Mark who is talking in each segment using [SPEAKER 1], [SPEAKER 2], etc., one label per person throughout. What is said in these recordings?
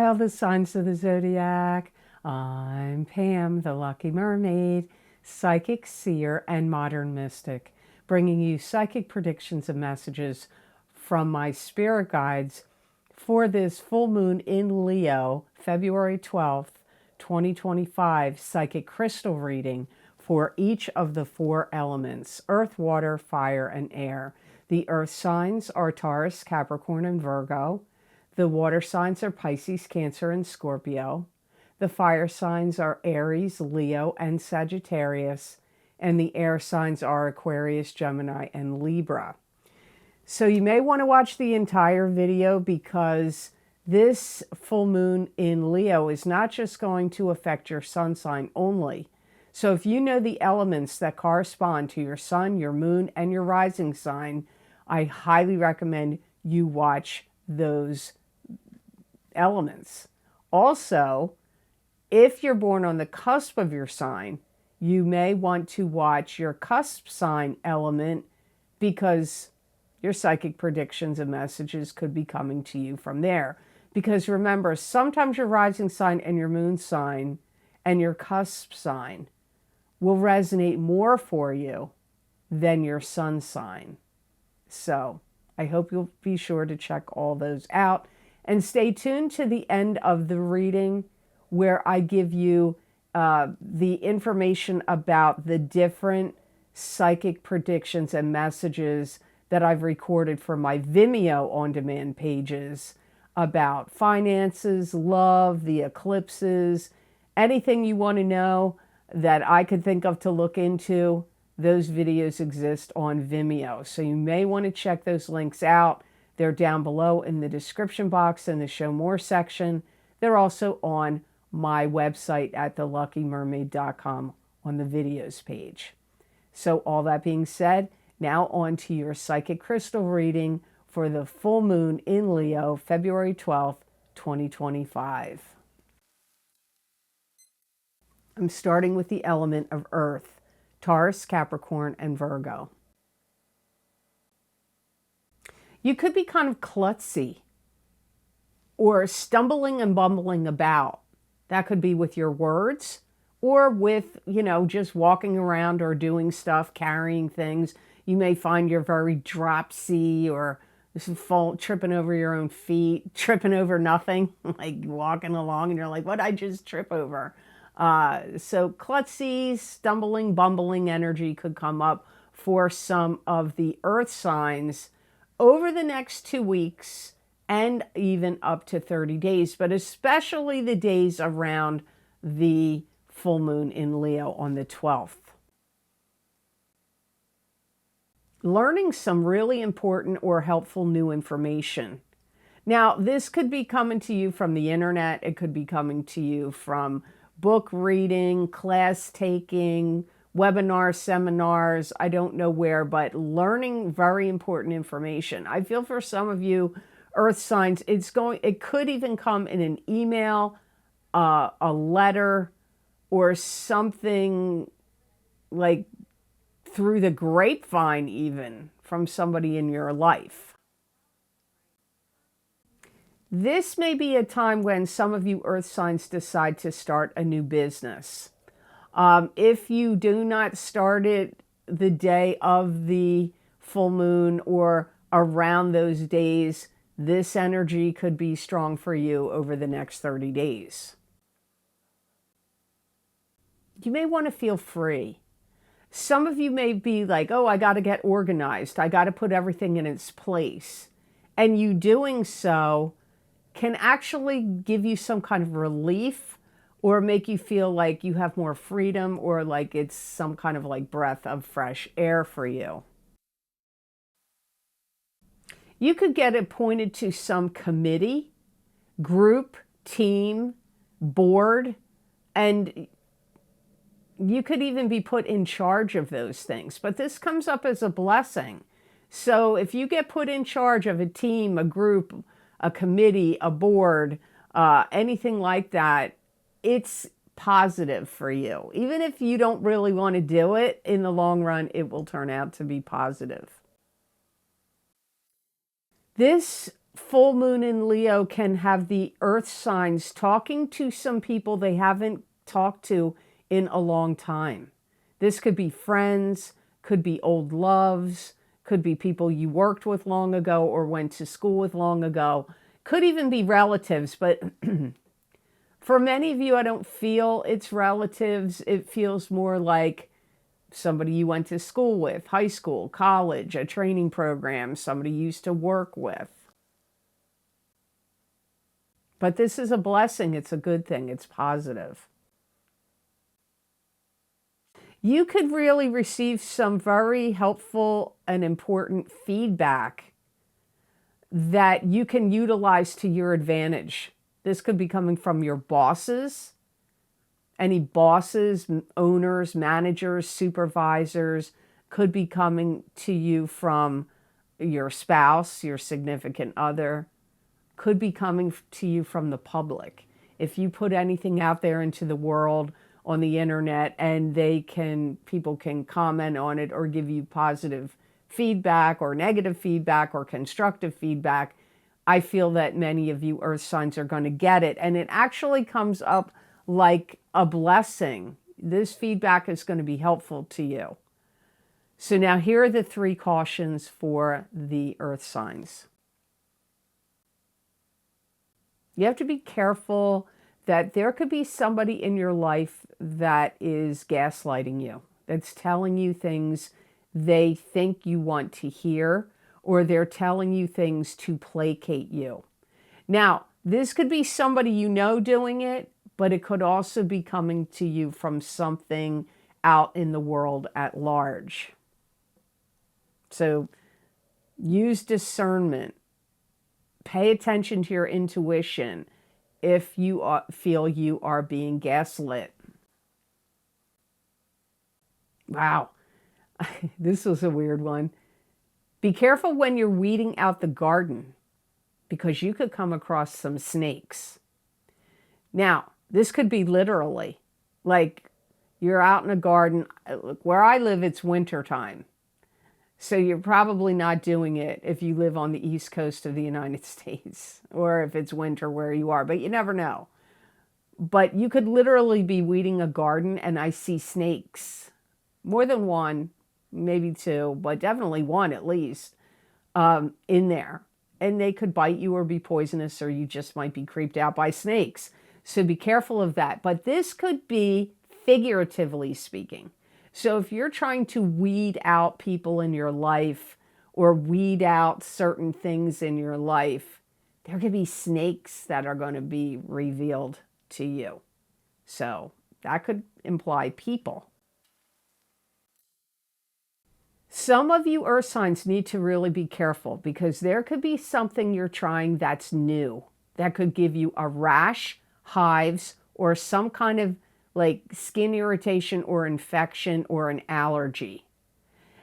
[SPEAKER 1] Hi, all the signs of the zodiac. I'm Pam, the Lucky Mermaid, psychic, seer, and modern mystic, bringing you psychic predictions and messages from my spirit guides for this full moon in Leo, February 12th, 2025, psychic crystal reading for each of the four elements: earth, water, fire, and air. The earth signs are Taurus, Capricorn, and Virgo. The water signs are Pisces, Cancer, and Scorpio. The fire signs are Aries, Leo, and Sagittarius. And the air signs are Aquarius, Gemini, and Libra. So you may want to watch the entire video because this full moon in Leo is not just going to affect your sun sign only. So if you know the elements that correspond to your sun, your moon, and your rising sign, I highly recommend you watch those elements. Also, if you're born on the cusp of your sign, you may want to watch your cusp sign element because your psychic predictions and messages could be coming to you from there. Because remember, sometimes your rising sign and your moon sign and your cusp sign will resonate more for you than your sun sign. So I hope you'll be sure to check all those out. And stay tuned to the end of the reading where I give you the information about the different psychic predictions and messages that I've recorded for my Vimeo on-demand pages about finances, love, the eclipses, anything you want to know that I could think of to look into. Those videos exist on Vimeo. So you may want to check those links out. They're down below in the description box in the Show More section. They're also on my website at theluckymermaid.com on the videos page. So all that being said, now on to your psychic crystal reading for the full moon in Leo, February 12th, 2025. I'm starting with the element of earth, Taurus, Capricorn, and Virgo. You could be kind of klutzy or stumbling and bumbling about. That could be with your words or with, just walking around or doing stuff, carrying things. You may find you're very dropsy or tripping over your own feet, tripping over nothing, like walking along and you're like, what did I just trip over? So klutzy, stumbling, bumbling energy could come up for some of the earth signs over the next 2 weeks and even up to 30 days, but especially the days around the full moon in Leo on the 12th. Learning some really important or helpful new information. Now, this could be coming to you from the internet. It could be coming to you from book reading, class taking, webinar, seminars, I don't know where, but learning very important information. I feel for some of you earth signs, it could even come in an email, a letter, or something like through the grapevine even from somebody in your life. This may be a time when some of you earth signs decide to start a new business. If you do not start it the day of the full moon or around those days, this energy could be strong for you over the next 30 days. You may want to feel free. Some of you may be like, oh, I got to get organized. I got to put everything in its place. And you doing so can actually give you some kind of relief or make you feel like you have more freedom or like it's some kind of like breath of fresh air for you. You could get appointed to some committee, group, team, board, and you could even be put in charge of those things. But this comes up as a blessing. So if you get put in charge of a team, a group, a committee, a board, anything like that, it's positive for you. Even if you don't really want to do it, in the long run, it will turn out to be positive. This full moon in Leo can have the earth signs talking to some people they haven't talked to in a long time. This could be friends, could be old loves, could be people you worked with long ago or went to school with long ago, could even be relatives. But for many of you, I don't feel it's relatives. It feels more like somebody you went to school with, high school, college, a training program, somebody you used to work with. But this is a blessing. It's a good thing. It's positive. You could really receive some very helpful and important feedback that you can utilize to your advantage. This could be coming from your bosses, any bosses, owners, managers, supervisors, could be coming to you from your spouse, your significant other, could be coming to you from the public. If you put anything out there into the world on the internet and people can comment on it or give you positive feedback or negative feedback or constructive feedback, I feel that many of you earth signs are going to get it. And it actually comes up like a blessing. This feedback is going to be helpful to you. So now here are the 3 cautions for the earth signs. You have to be careful that there could be somebody in your life that is gaslighting you, that's telling you things they think you want to hear, or they're telling you things to placate you. Now, this could be somebody you know doing it, but it could also be coming to you from something out in the world at large. So use discernment. Pay attention to your intuition if you feel you are being gaslit. Wow, this was a weird one. Be careful when you're weeding out the garden because you could come across some snakes. Now, this could be literally, like you're out in a garden. Where I live, it's winter time. So you're probably not doing it if you live on the East Coast of the United States or if it's winter where you are, but you never know. But you could literally be weeding a garden and I see snakes, more than one, maybe 2, but definitely 1 at least, in there. And they could bite you or be poisonous, or you just might be creeped out by snakes. So be careful of that. But this could be figuratively speaking. So if you're trying to weed out people in your life or weed out certain things in your life, there could be snakes that are going to be revealed to you. So that could imply people. Some of you earth signs need to really be careful because there could be something you're trying that's new that could give you a rash, hives, or some kind of like skin irritation or infection or an allergy.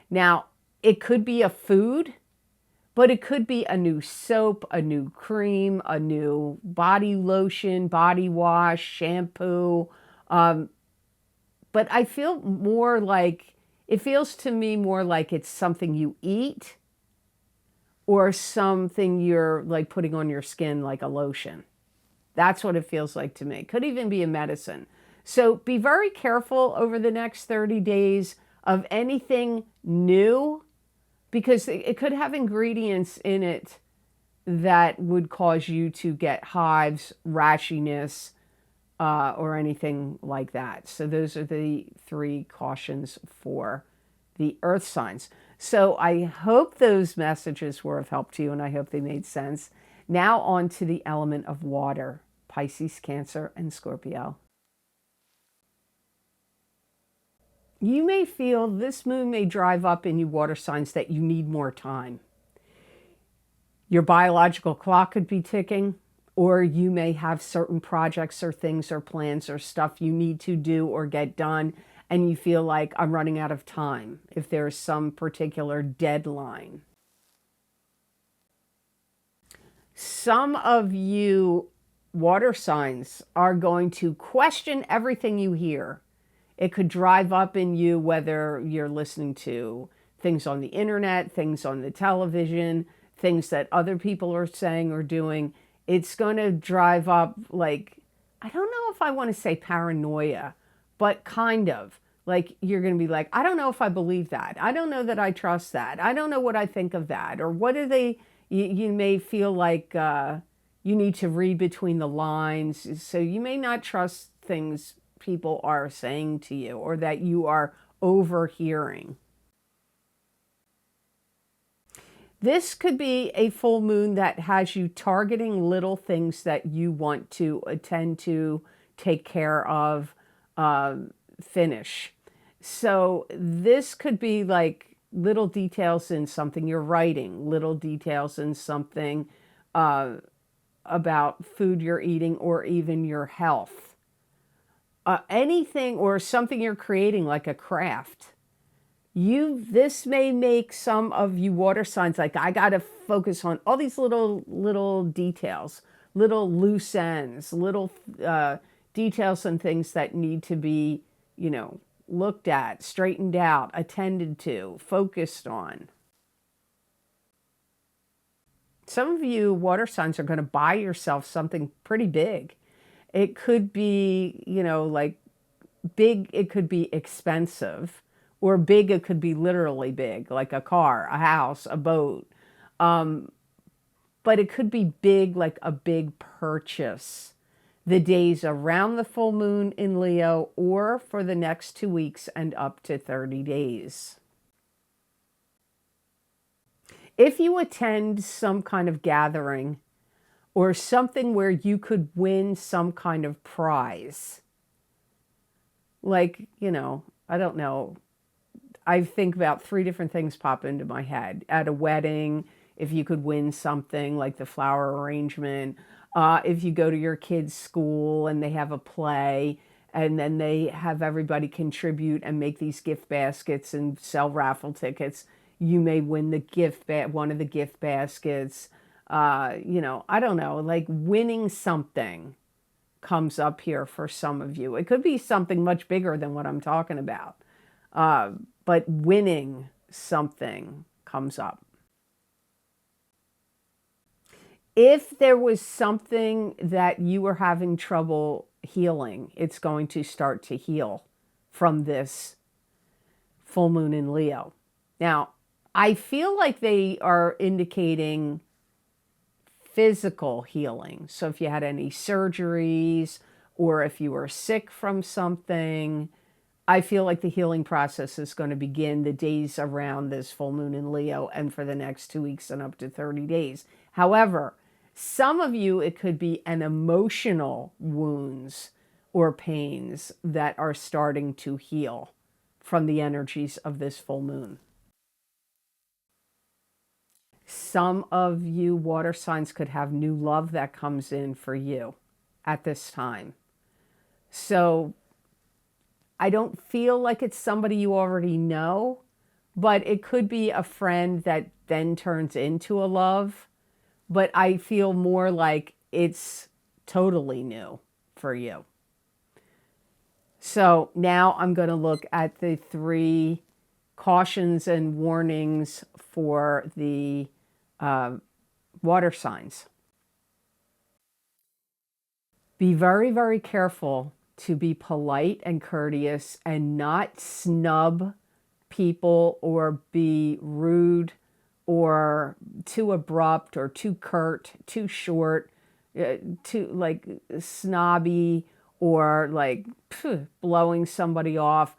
[SPEAKER 1] Now, it could be a food, but it could be a new soap, a new cream, a new body lotion, body wash, shampoo. But I feel more like, it feels to me more like it's something you eat or something you're like putting on your skin like a lotion. That's what it feels like to me. Could even be a medicine. So be very careful over the next 30 days of anything new because it could have ingredients in it that would cause you to get hives, rashiness, or anything like that. So those are the 3 cautions for the earth signs. So I hope those messages were of help to you and I hope they made sense. Now on to the element of water, Pisces, Cancer, and Scorpio. You may feel this moon may drive up in you water signs that you need more time. Your biological clock could be ticking, or you may have certain projects or things or plans or stuff you need to do or get done, and you feel like I'm running out of time if there's some particular deadline. Some of you water signs are going to question everything you hear. It could drive up in you whether you're listening to things on the internet, things on the television, things that other people are saying or doing, it's going to drive up, like, I don't know if I want to say paranoia, but kind of. Like, you're going to be like, I don't know if I believe that. I don't know that I trust that. I don't know what I think of that. Or what do they, you may feel like you need to read between the lines. So you may not trust things people are saying to you or that you are overhearing. This could be a full moon that has you targeting little things that you want to attend to, take care of, finish. So this could be like little details in something you're writing, little details in something about food you're eating, or even your health. Anything or something you're creating, like a craft. This may make some of you water signs like, I got to focus on all these little details, little loose ends, little details and things that need to be, looked at, straightened out, attended to, focused on. Some of you water signs are going to buy yourself something pretty big. It could be, like big, it could be expensive. Or big, it could be literally big, like a car, a house, a boat. But it could be big, like a big purchase. The days around the full moon in Leo, or for the next 2 weeks and up to 30 days. If you attend some kind of gathering or something where you could win some kind of prize, like, I don't know, I think about 3 different things pop into my head. At a wedding, if you could win something like the flower arrangement, if you go to your kid's school and they have a play and then they have everybody contribute and make these gift baskets and sell raffle tickets, you may win the one of the gift baskets. I don't know, like winning something comes up here for some of you. It could be something much bigger than what I'm talking about. But winning something comes up. If there was something that you were having trouble healing, it's going to start to heal from this full moon in Leo. Now, I feel like they are indicating physical healing. So if you had any surgeries or if you were sick from something, I feel like the healing process is going to begin the days around this full moon in Leo and for the next 2 weeks and up to 30 days. However, some of you, it could be an emotional wounds or pains that are starting to heal from the energies of this full moon. Some of you water signs could have new love that comes in for you at this time. So I don't feel like it's somebody you already know, but it could be a friend that then turns into a love. But I feel more like it's totally new for you. So now I'm going to look at the 3 cautions and warnings for the water signs. Be very, very careful to be polite and courteous and not snub people or be rude or too abrupt or too curt, too short, too like snobby or like blowing somebody off.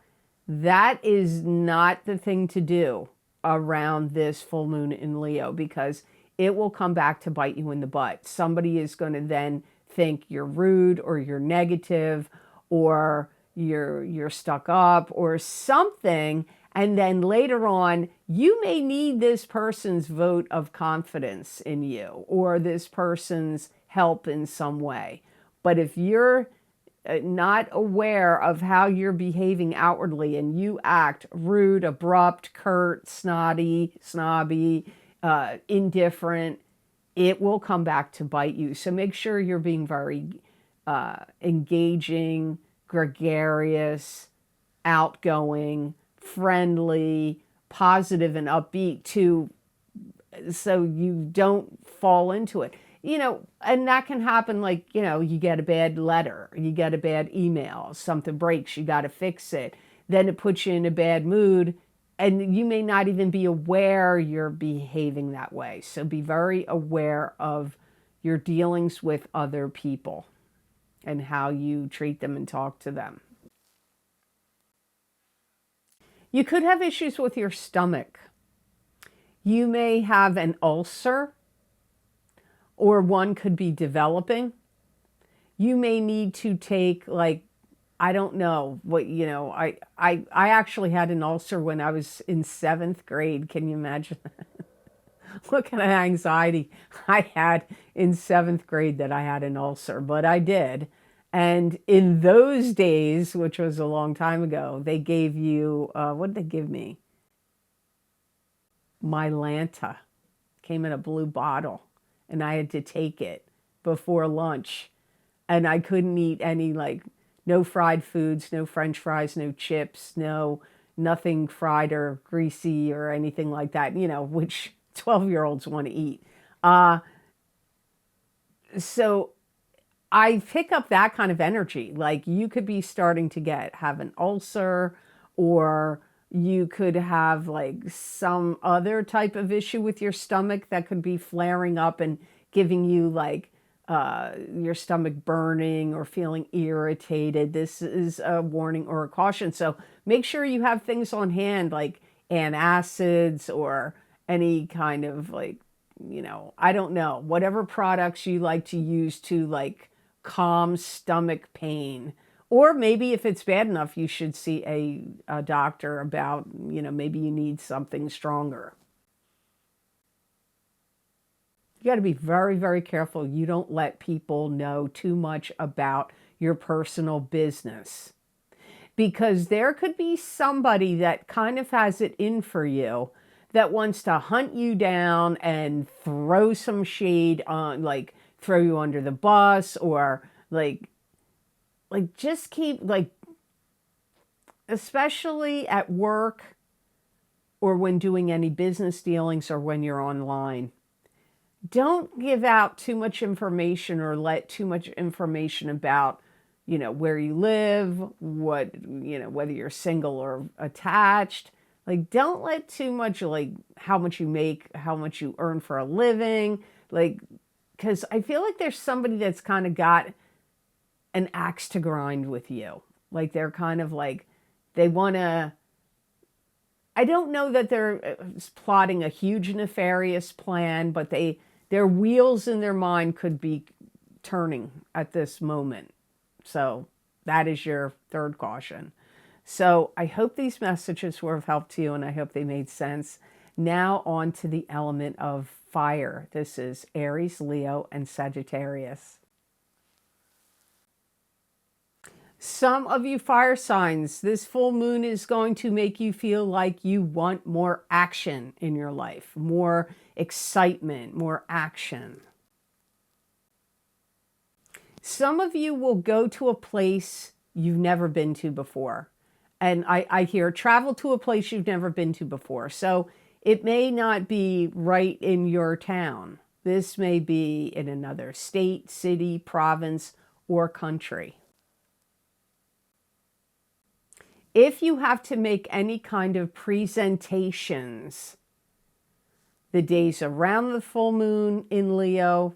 [SPEAKER 1] That is not the thing to do around this full moon in Leo, because it will come back to bite you in the butt. Somebody is going to then think you're rude or you're negative or you're stuck up or something. And then later on, you may need this person's vote of confidence in you or this person's help in some way. But if you're not aware of how you're behaving outwardly and you act rude, abrupt, curt, snobby, indifferent, it will come back to bite you. So make sure you're being very engaging, gregarious, outgoing, friendly, positive, and upbeat to so you don't fall into it. And that can happen, like, you get a bad letter, you get a bad email, something breaks, you got to fix it. Then it puts you in a bad mood, and you may not even be aware you're behaving that way. So be very aware of your dealings with other people and how you treat them and talk to them. You could have issues with your stomach. You may have an ulcer, or one could be developing. You may need to take, like, I don't know what, I actually had an ulcer when I was in 7th grade. Can you imagine that? Look at the anxiety I had in 7th grade that I had an ulcer, but I did. And in those days, which was a long time ago, they gave you, what did they give me? Mylanta. Came in a blue bottle, and I had to take it before lunch. And I couldn't eat any, like, no fried foods, no French fries, no chips, nothing fried or greasy or anything like that, which 12-year-olds want to eat. So I pick up that kind of energy. Like, you could be starting to have an ulcer, or you could have, like, some other type of issue with your stomach that could be flaring up and giving you, like, your stomach burning or feeling irritated. This is a warning or a caution. So make sure you have things on hand, like antacids or any kind of, like, I don't know, whatever products you like to use to, like, calm stomach pain. Or maybe if it's bad enough, you should see a doctor about, maybe you need something stronger. You got to be very, very careful you don't let people know too much about your personal business, because there could be somebody that kind of has it in for you that wants to hunt you down and throw some shade on, like, throw you under the bus, or like just keep, like, especially at work or when doing any business dealings or when you're online. Don't give out too much information or let too much information about, where you live, what, whether you're single or attached. Like, don't let too much, like, how much you make, how much you earn for a living. Like, because I feel like there's somebody that's kind of got an axe to grind with you. Like, they're kind of like, they want to, I don't know that they're plotting a huge nefarious plan, but their wheels in their mind could be turning at this moment. So that is your third caution. So I hope these messages were of help to you, and I hope they made sense. Now on to the element of fire. This is Aries, Leo, and Sagittarius. Some of you fire signs, this full moon is going to make you feel like you want more action in your life, more excitement, more action. Some of you will go to a place you've never been to before. And I hear travel to a place you've never been to before. So it may not be right in your town. This may be in another state, city, province, or country. If you have to make any kind of presentations the days around the full moon in Leo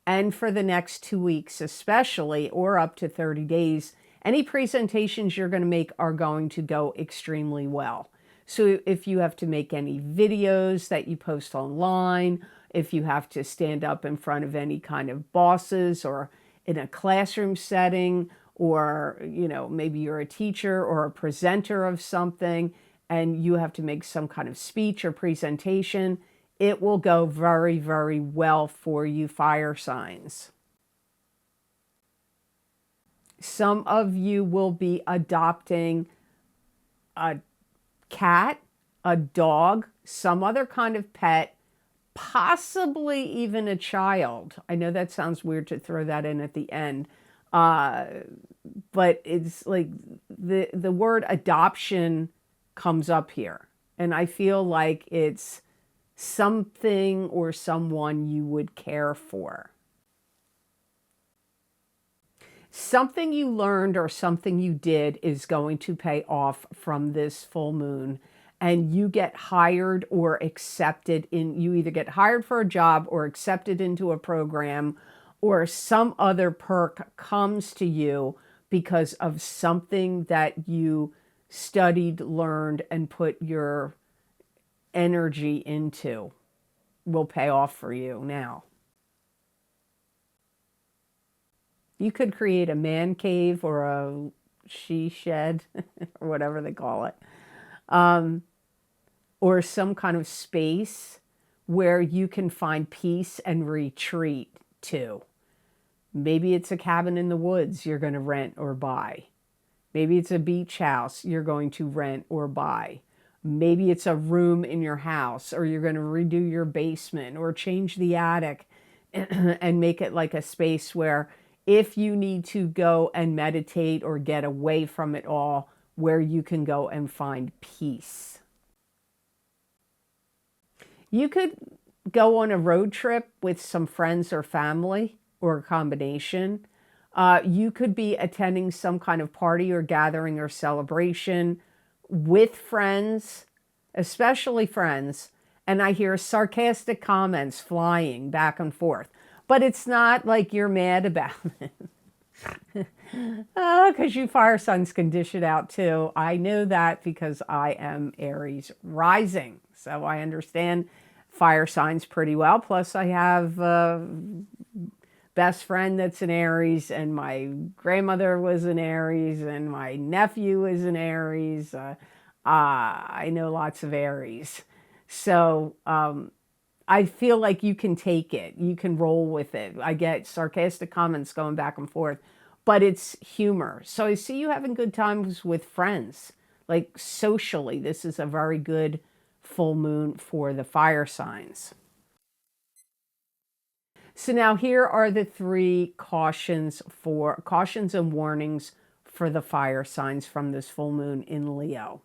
[SPEAKER 1] and for the next 2 weeks especially, or up to 30 days, any presentations you're going to make are going to go extremely well. So if you have to make any videos that you post online, if you have to stand up in front of any kind of bosses or in a classroom setting, or, maybe you're a teacher or a presenter of something and you have to make some kind of speech or presentation, it will go very, very well for you fire signs. Some of you will be adopting a cat, a dog, some other kind of pet, possibly even a child. I know that sounds weird to throw that in at the end. But it's like the word adoption comes up here. And I feel like it's something or someone you would care for. Something you learned or something you did is going to pay off from this full moon, and you get hired or accepted in, you either get hired for a job or accepted into a program, or some other perk comes to you because of something that you studied, learned, and put your energy into will pay off for you now. You could create a man cave or a she shed or whatever they call it. Or some kind of space where you can find peace and retreat to. Maybe it's a cabin in the woods you're going to rent or buy. Maybe it's a beach house you're going to rent or buy. Maybe it's a room in your house, or you're going to redo your basement or change the attic and make it like a space where if you need to go and meditate or get away from it all, where you can go and find peace. You could go on a road trip with some friends or family, or a combination. You could be attending some kind of party or gathering or celebration with friends, especially friends. And I hear sarcastic comments flying back and forth. But it's not like you're mad about it. Because you fire signs can dish it out too. I know that because I am Aries rising. So I understand fire signs pretty well. Plus I have a best friend that's an Aries, and my grandmother was an Aries, and my nephew is an Aries. I know lots of Aries. So I feel like you can take it. You can roll with it. I get sarcastic comments going back and forth, but it's humor. So I see you having good times with friends. Like socially, this is a very good full moon for the fire signs. So now here are the three cautions and warnings for the fire signs from this full moon in Leo.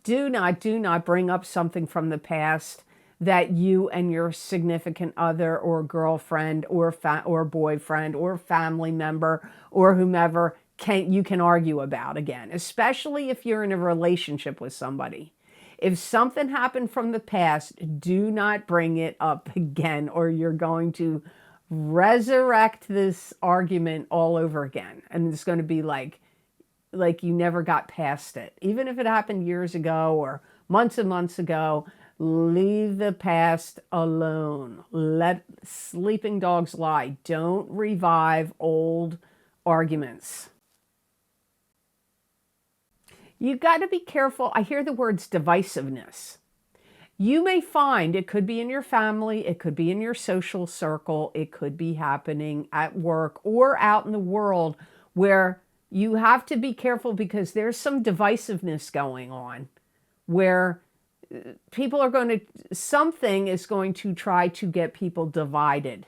[SPEAKER 1] Do not bring up something from the past that you and your significant other or girlfriend or boyfriend or family member or whomever you can argue about again, especially if you're in a relationship with somebody. If something happened from the past, do not bring it up again, or you're going to resurrect this argument all over again. And it's going to be like you never got past it. Even if it happened years ago or months and months ago, leave the past alone. Let sleeping dogs lie. Don't revive old arguments. You've got to be careful. I hear the words divisiveness. You may find it could be in your family, it could be in your social circle, it could be happening at work or out in the world where you have to be careful because there's some divisiveness going on where people are going to, something is going to try to get people divided,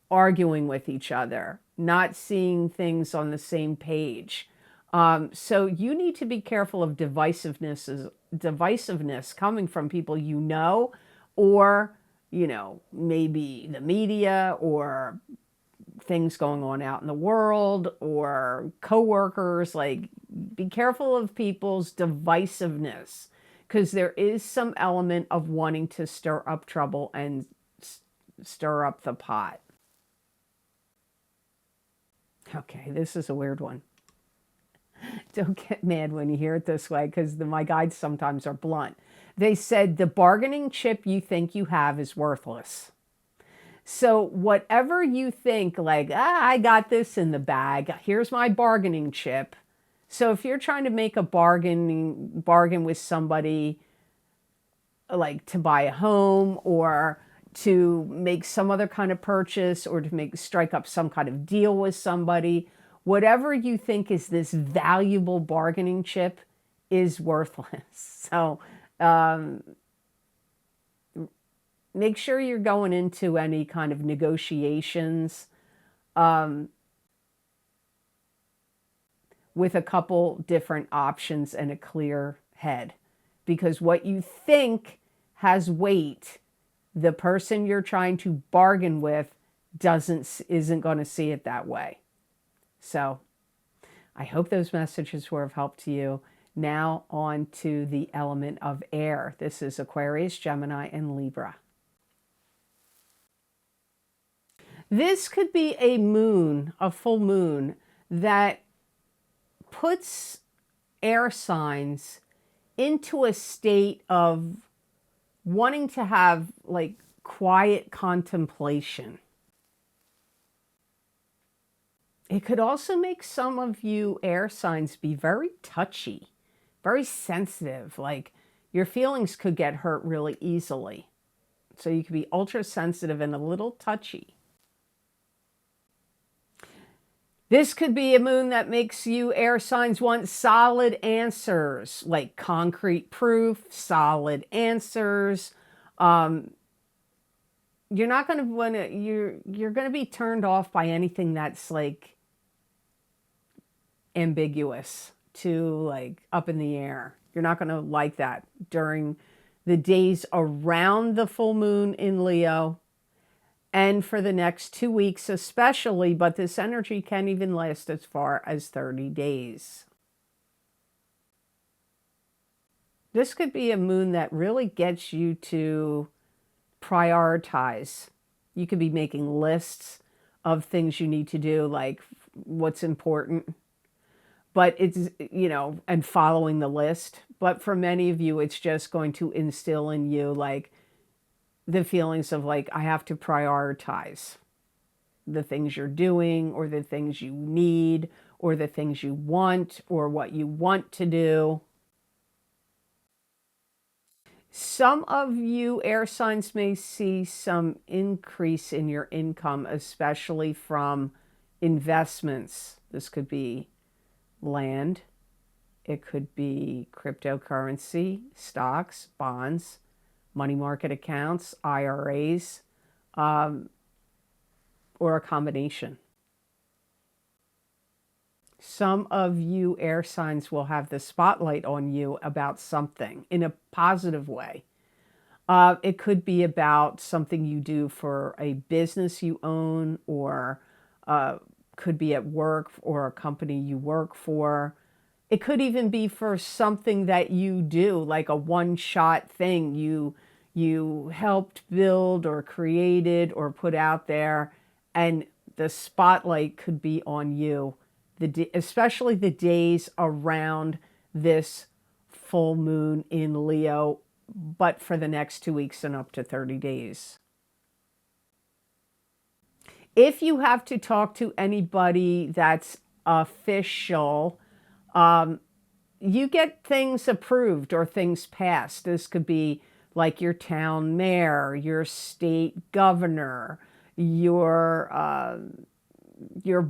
[SPEAKER 1] arguing with each other, not seeing things on the same page. So you need to be careful of divisiveness coming from people you know, or, maybe the media or things going on out in the world or coworkers. Like, be careful of people's divisiveness because there is some element of wanting to stir up trouble and stir up the pot. Okay, this is a weird one. Don't get mad when you hear it this way because my guides sometimes are blunt. They said the bargaining chip you think you have is worthless. So whatever you think, like, I got this in the bag, here's my bargaining chip. So if you're trying to make a bargain with somebody, like to buy a home or to make some other kind of purchase or to strike up some kind of deal with somebody, whatever you think is this valuable bargaining chip is worthless. So make sure you're going into any kind of negotiations with a couple different options and a clear head. because what you think has weight, the person you're trying to bargain with isn't going to see it that way. So I hope those messages were of help to you. Now on to the element of air. This is Aquarius, Gemini, and Libra. This could be a moon, a full moon, that puts air signs into a state of wanting to have like quiet contemplation. It could also make some of you air signs be very touchy, very sensitive, like your feelings could get hurt really easily. So you could be ultra sensitive and a little touchy. This could be a moon that makes you air signs want solid answers, like concrete proof, solid answers. You're not going to want to, you're going to be turned off by anything that's like ambiguous to like up in the air. You're not going to like that during the days around the full moon in Leo and for the next 2 weeks especially, but this energy can even last as far as 30 days. This could be a moon that really gets you to prioritize. You could be making lists of things you need to do, like what's important. But it's, you know, and following the list. But for many of you, it's just going to instill in you like the feelings of like, I have to prioritize the things you're doing or the things you need or the things you want or what you want to do. Some of you air signs may see some increase in your income, especially from investments. This could be land. It could be cryptocurrency, stocks, bonds, money market accounts, IRAs, or a combination. Some of you air signs will have the spotlight on you about something in a positive way. It could be about something you do for a business you own, or could be at work or a company you work for. It could even be for something that you do, like a one-shot thing you helped build or created or put out there, and the spotlight could be on you, especially the days around this full moon in Leo, but for the next 2 weeks and up to 30 days. If you have to talk to anybody that's official, you get things approved or things passed. This could be like your town mayor, your state governor, your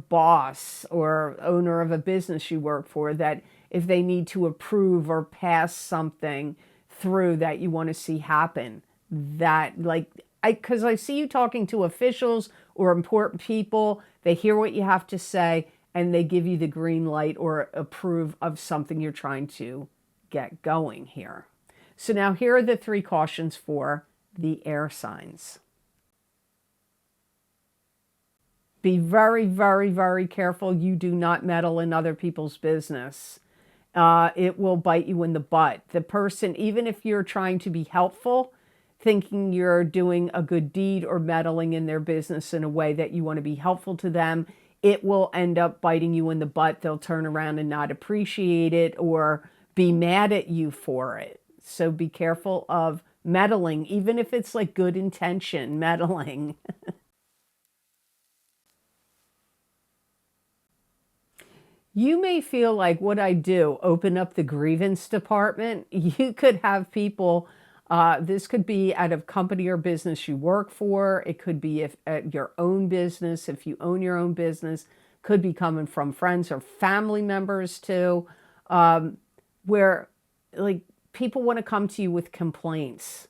[SPEAKER 1] boss or owner of a business you work for, that if they need to approve or pass something through that you want to see happen, that like, because I see you talking to officials or important people, they hear what you have to say and they give you the green light or approve of something you're trying to get going here. So now here are the 3 cautions for the air signs. Be very, very, very careful you do not meddle in other people's business. It will bite you in the butt. The person, even if you're trying to be helpful, thinking you're doing a good deed or meddling in their business in a way that you want to be helpful to them, it will end up biting you in the butt. They'll turn around and not appreciate it or be mad at you for it. So be careful of meddling, even if it's like good intention meddling. You may feel like, what I do, open up the grievance department. You could have people, this could be at a company or business you work for. It could be at your own business, if you own your own business. Could be coming from friends or family members too, where like people want to come to you with complaints.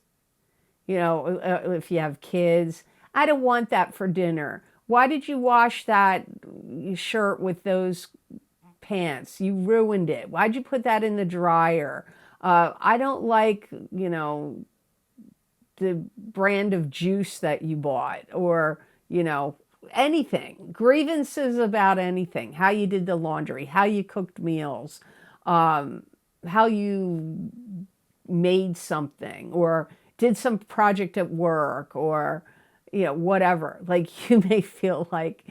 [SPEAKER 1] You know, if you have kids, I don't want that for dinner. Why did you wash that shirt with those pants? You ruined it. Why'd you put that in the dryer? I don't like, you know, the brand of juice that you bought, or, you know, anything. Grievances about anything. How you did the laundry, how you cooked meals, how you made something, or did some project at work, or, you know, whatever. Like, you may feel like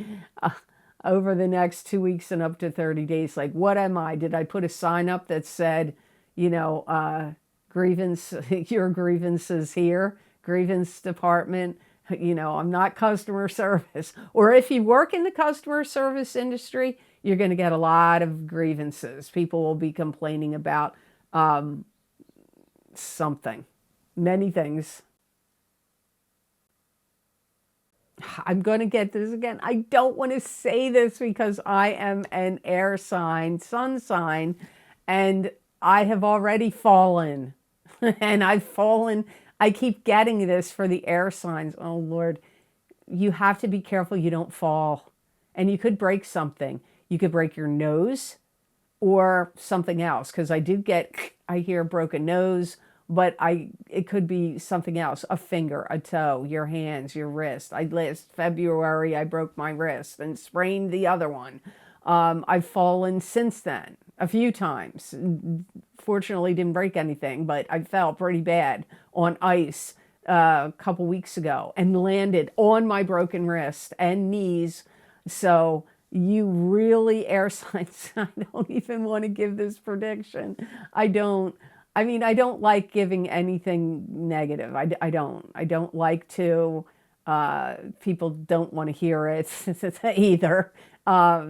[SPEAKER 1] over the next 2 weeks and up to 30 days, like, what am I? Did I put a sign up that said, you know, grievance, your grievances here, grievance department, you know, I'm not customer service. Or if you work in the customer service industry, you're going to get a lot of grievances. People will be complaining about something, many things. I'm going to get this again. I don't want to say this because I am an air sign, sun sign, and I have already fallen. And I've fallen. I keep getting this for the air signs. Oh, Lord. You have to be careful you don't fall. And you could break something. You could break your nose or something else. Because I hear a broken nose, but it could be something else. A finger, a toe, your hands, your wrist. Last February, I broke my wrist and sprained the other one. I've fallen since then a few times. Fortunately, didn't break anything, but I fell pretty bad on ice a couple weeks ago and landed on my broken wrist and knees. So you really, air signs, I don't even want to give this prediction. I don't like giving anything negative. I don't like to. People don't want to hear it either.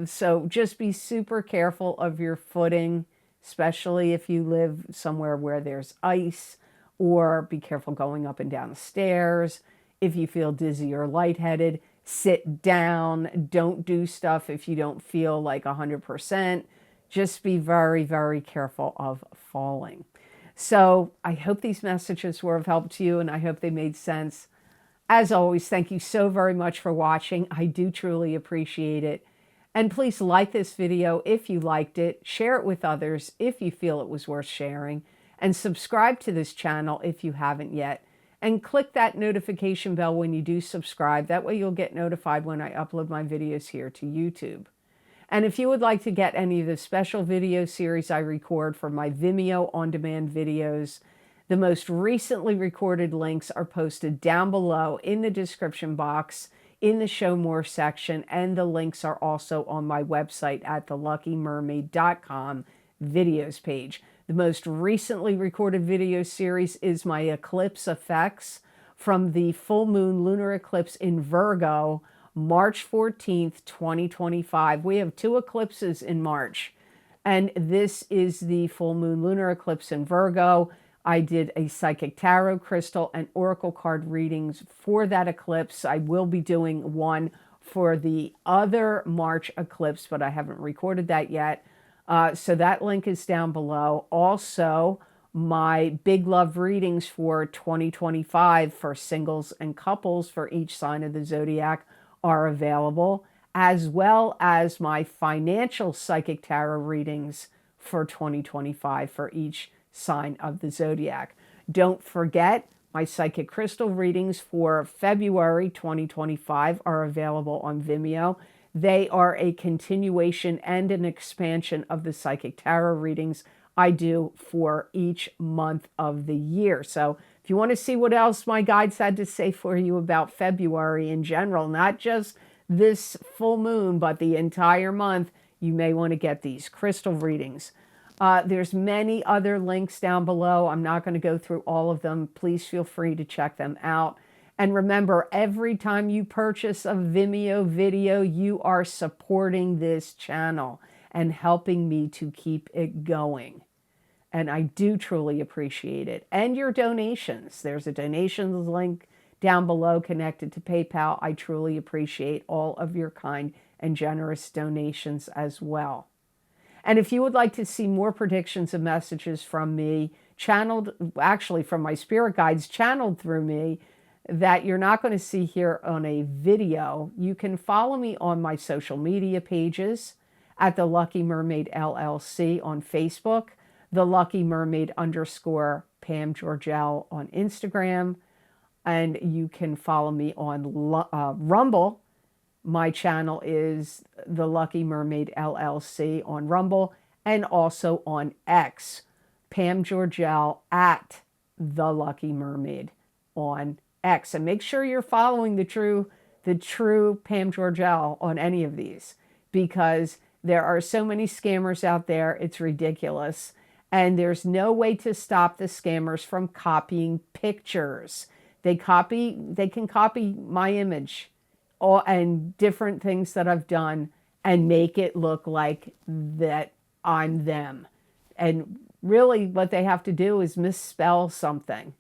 [SPEAKER 1] So just be super careful of your footing, especially if you live somewhere where there's ice, or be careful going up and down the stairs. If you feel dizzy or lightheaded, sit down. Don't do stuff if you don't feel like 100%. Just be very, very careful of falling. So I hope these messages were of help to you, and I hope they made sense. As always, thank you so very much for watching. I do truly appreciate it. And please like this video if you liked it, share it with others if you feel it was worth sharing, and subscribe to this channel if you haven't yet. And click that notification bell when you do subscribe. That way you'll get notified when I upload my videos here to YouTube. And if you would like to get any of the special video series I record for my Vimeo on-demand videos, the most recently recorded links are posted down below in the description box in the Show More section, and the links are also on my website at theluckymermaid.com videos page. The most recently recorded video series is my eclipse effects from the full moon lunar eclipse in Virgo, March 14th, 2025. We have 2 eclipses in March, and this is the full moon lunar eclipse in Virgo. I did a psychic tarot crystal and oracle card readings for that eclipse. I will be doing one for the other March eclipse, but I haven't recorded that yet. So that link is down below. Also, my big love readings for 2025 for singles and couples for each sign of the zodiac are available, as well as my financial psychic tarot readings for 2025 for each sign of the zodiac. Don't forget, my psychic crystal readings for February 2025 are available on Vimeo. They are a continuation and an expansion of the psychic tarot readings I do for each month of the year. So if you want to see what else my guides had to say for you about February in general, not just this full moon, but the entire month, you may want to get these crystal readings. There's many other links down below. I'm not going to go through all of them. Please feel free to check them out. And remember, every time you purchase a Vimeo video, you are supporting this channel and helping me to keep it going. And I do truly appreciate it. And your donations. There's a donations link down below connected to PayPal. I truly appreciate all of your kind and generous donations as well. And if you would like to see more predictions and messages from me, channeled, actually from my spirit guides channeled through me, that you're not going to see here on a video, you can follow me on my social media pages at the Lucky Mermaid LLC on Facebook, the Lucky Mermaid _ Pam Georgel on Instagram. And you can follow me on Rumble. My channel is the Lucky Mermaid LLC on Rumble, and also on X, Pam Georgel at the Lucky Mermaid on X. And make sure you're following the true Pam Georgel on any of these, because there are so many scammers out there. It's ridiculous. And there's no way to stop the scammers from copying pictures. They can copy my image and different things that I've done and make it look like that I'm them. And really what they have to do is misspell something.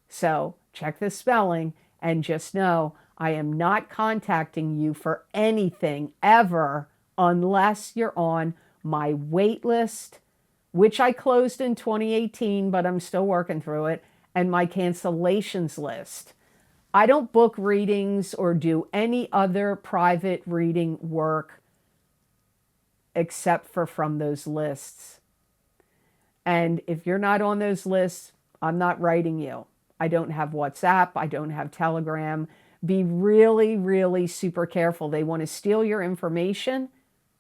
[SPEAKER 1] So check the spelling and just know I am not contacting you for anything ever unless you're on my wait list, which I closed in 2018, but I'm still working through it, and my cancellations list. I don't book readings or do any other private reading work except for from those lists. And if you're not on those lists, I'm not writing you. I don't have WhatsApp. I don't have Telegram. Be really, really super careful. They want to steal your information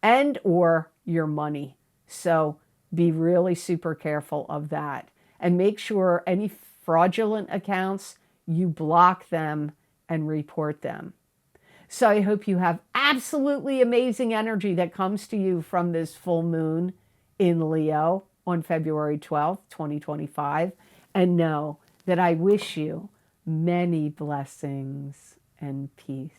[SPEAKER 1] and or your money. So be really super careful of that. And make sure any fraudulent accounts, you block them and report them. So I hope you have absolutely amazing energy that comes to you from this full moon in Leo on February 12th, 2025. And know that I wish you many blessings and peace.